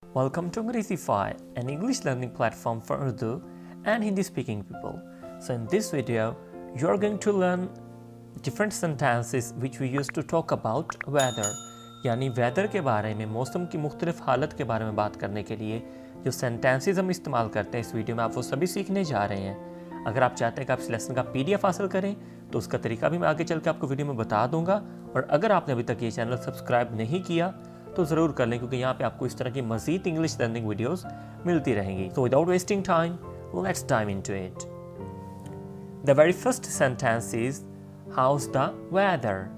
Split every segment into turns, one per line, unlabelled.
Welcome to Angrezify, an English learning platform for Urdu and Hindi speaking people. So in this video, you are going to learn different sentences which we used to talk about weather. यानी weather के बारे में, मौसम की मुख्तलिफ हालत के बारे में बात करने के लिए जो सेंटेंसेस हम इस्तेमाल करते हैं इस वीडियो में, आप वो सभी सीखने जा रहे हैं। अगर आप चाहते हैं कि आप इस लेसन का PDF हासिल करें तो उसका तरीका भी मैं आगे चल के आपको वीडियो में बता दूंगा। और अगर आपने अभी तक ये चैनल सब्सक्राइब नहीं किया तो ज़रूर कर लें, क्योंकि यहाँ पे आपको इस तरह की मज़ीद इंग्लिश लर्निंग वीडियोस मिलती रहेंगी। So without wasting time, let's dive into it. The very first sentence is how's the weather?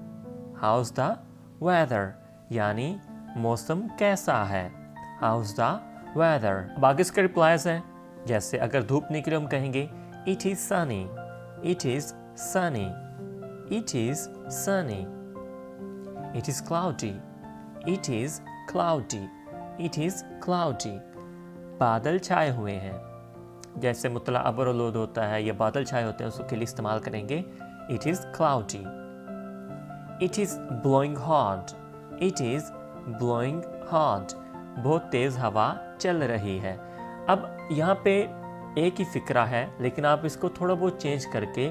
How's the weather? यानी मौसम कैसा है? How's the weather? अब आगे इसके रिप्लाईज हैं, जैसे अगर धूप निकले हम कहेंगे It is sunny. It is sunny. It is sunny. It is cloudy. It is cloudy. It is cloudy. बादल छाए हुए हैं, जैसे मुतला अबरलोद होता है या बादल छाए होते हैं, उसके लिए इस्तेमाल करेंगे It is cloudy. It is blowing hard. It is blowing hard. बहुत तेज़ हवा चल रही है। अब यहाँ पे एक ही फिक्रा है, लेकिन आप इसको थोड़ा बहुत चेंज करके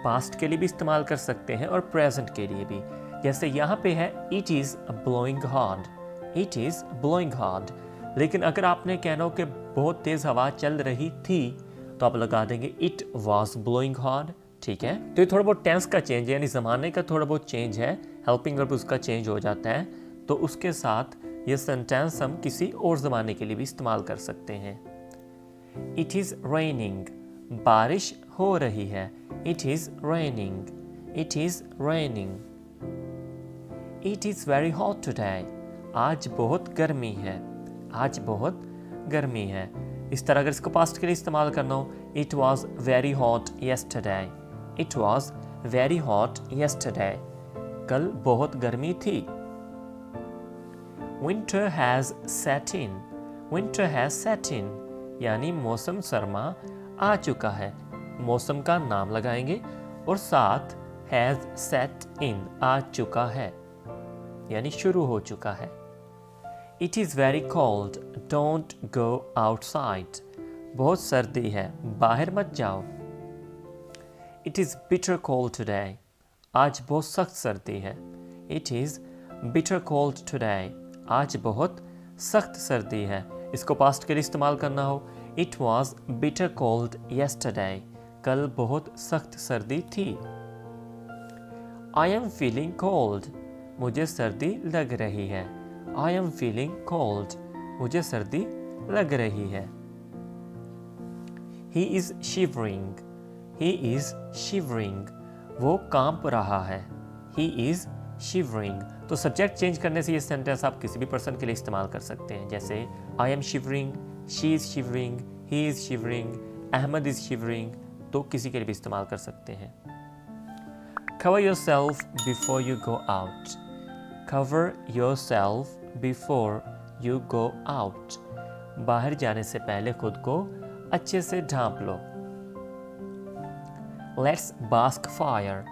पास्ट के लिए भी इस्तेमाल कर सकते हैं और प्रेजेंट के लिए भी। जैसे यहाँ पे है It is blowing hard. It is blowing hard. लेकिन अगर आपने कहना हो कि बहुत तेज़ हवा चल रही थी तो आप लगा देंगे It was blowing hard. ठीक है, तो ये थोड़ा बहुत टेंस का चेंज है, यानी ज़माने का थोड़ा बहुत चेंज है, हेल्पिंग वर्ब उसका चेंज हो जाता है, तो उसके साथ ये सेंटेंस हम किसी और ज़माने के लिए भी इस्तेमाल कर सकते हैं। It is raining. बारिश हो रही है। It is raining. It is raining. It is very hot today. आज बहुत गर्मी है। आज बहुत गर्मी है। इस तरह अगर इसको पास्ट के लिए इस्तेमाल करना हो, It was very hot yesterday. It was very hot yesterday. कल बहुत गर्मी थी। Winter has set in. Winter has set in. यानी मौसम सरमा आ चुका है। मौसम का नाम लगाएंगे और साथ has set in, आ चुका है, यानी शुरू हो चुका है। It is very cold. Don't go outside. बहुत सर्दी है, बाहर मत जाओ। It is bitter cold today. आज बहुत सख्त सर्दी है। It is bitter cold today. आज बहुत सख्त सर्दी है। इसको पास्ट के लिए इस्तेमाल करना हो, It was bitter cold yesterday. कल बहुत सख्त सर्दी थी। I am feeling cold. मुझे सर्दी लग रही है। I am feeling cold. मुझे सर्दी लग रही है। He is shivering. He is shivering. वो कांप रहा है। He is shivering. तो सब्जेक्ट चेंज करने से ये सेंटेंस आप किसी भी पर्सन के लिए इस्तेमाल कर सकते हैं, जैसे I am shivering, she is shivering, he is shivering, Ahmed is shivering, तो किसी के लिए भी इस्तेमाल कर सकते हैं। Cover yourself before you go out. Cover yourself before you go out. बाहर जाने से पहले खुद को अच्छे से ढांप लो। Let's bask fire.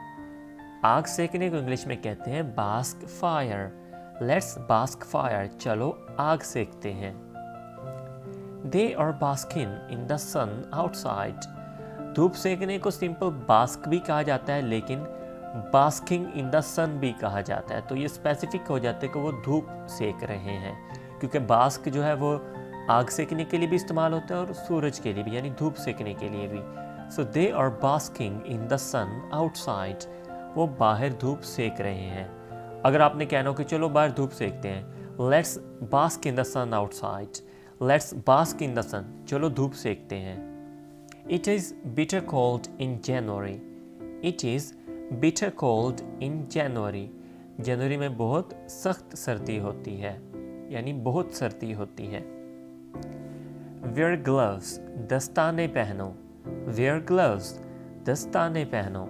आग सेकने को इंग्लिश में कहते हैं bask fire. Let's bask fire. चलो आग सेकते हैं। They are basking in the sun outside. धूप सेकने को सिंपल bask भी कहा जाता है, लेकिन basking in the sun भी कहा जाता है, तो ये स्पेसिफिक हो जाता है कि वो धूप सेक रहे हैं, क्योंकि bask जो है वो आग सेकने के लिए भी इस्तेमाल होता है और सूरज के लिए भी, यानी धूप सेकने के लिए भी। So they are basking in the sun outside. वो बाहर धूप सेक रहे हैं। अगर आपने कहना हो कि चलो बाहर धूप सेकते हैं, Let's bask in the sun outside. Let's bask in the sun. चलो धूप सेकते हैं। It is bitter cold in January. It is bitter cold in January. जनवरी में बहुत सख्त सर्दी होती है, यानी बहुत सर्दी होती है। Wear gloves. दस्ताने पहनो। Wear gloves. दस्ताने पहनो।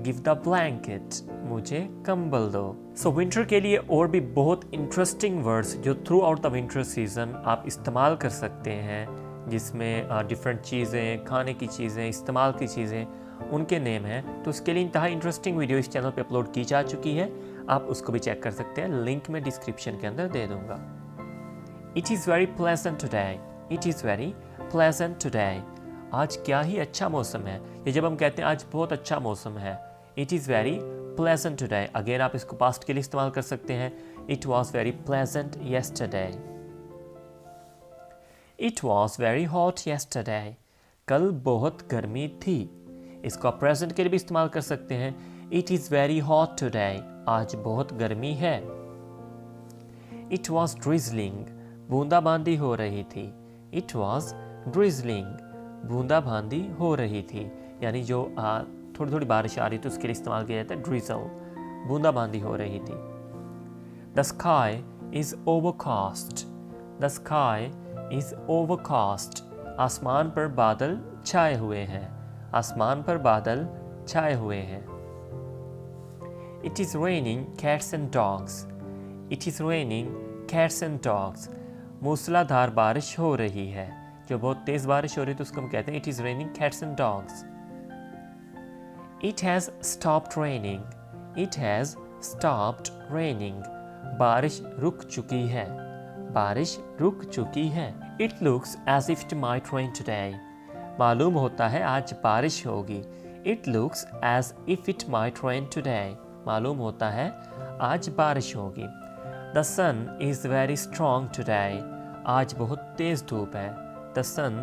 Give the blanket. मुझे कंबल दो। So winter के लिए और भी बहुत इंटरेस्टिंग वर्ड्स जो through out the winter season आप इस्तेमाल कर सकते हैं, जिसमें डिफरेंट चीज़ें, खाने की चीज़ें, इस्तेमाल की चीज़ें, उनके नेम हैं। तो इसके लिए इंतहा इंटरेस्टिंग वीडियो इस चैनल पे अपलोड की जा चुकी है, आप उसको भी चेक कर सकते हैं, लिंक मैं डिस्क्रिप्शन के अंदर दे दूंगा। It is very pleasant today. It is very pleasant today. आज क्या ही अच्छा मौसम है। ये जब हम कहते हैं आज बहुत अच्छा मौसम है, It is very pleasant today. Again आप इसको पास्ट के लिए इस्तेमाल कर सकते हैं। It was very pleasant yesterday. It was very hot yesterday. कल बहुत गर्मी थी। इसको आप प्रेजेंट के लिए भी इस्तेमाल कर सकते हैं। It is very hot today. आज बहुत गर्मी है। It was drizzling. बूंदाबांदी हो रही थी। It was drizzling. बूंदाबांदी हो रही थी, यानी जो थोड़ी थोड़ी बारिश आ रही थी उसके लिए इस्तेमाल किया जाता है drizzle. बूंदाबांदी हो रही थी। The sky is overcast. The sky is overcast. आसमान पर बादल छाए हुए हैं। आसमान पर बादल छाए हुए हैं। It is raining cats and dogs. It is raining cats and dogs. मूसलाधार बारिश हो रही है। जो बहुत तेज बारिश हो रही है तो उसको हम कहते हैं It is raining cats and dogs. It has stopped raining. It has stopped raining. बारिश रुक चुकी है। बारिश रुक चुकी है। It looks as if it might rain today. मालूम होता है आज बारिश होगी। It looks as if it might rain today. मालूम होता है आज बारिश होगी। The sun is very strong today. आज बहुत तेज धूप है। The sun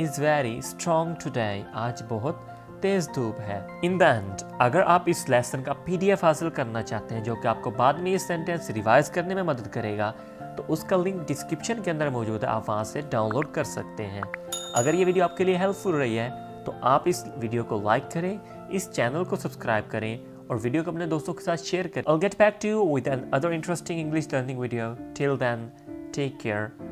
is very strong today. आज बहुत तेज धूप है। In the end, अगर आप इस लेसन का PDF हासिल करना चाहते हैं जो कि आपको बाद में ये सेंटेंस रिवाइज करने में मदद करेगा, तो उसका लिंक डिस्क्रिप्शन के अंदर मौजूद है, आप वहाँ से डाउनलोड कर सकते हैं। अगर ये वीडियो आपके लिए हेल्पफुल रही है तो आप इस वीडियो को लाइक करें, इस चैनल को सब्सक्राइब करें और वीडियो को अपने दोस्तों के साथ शेयर करें। I'll get back to you with another interesting English learning video. Till then, take care.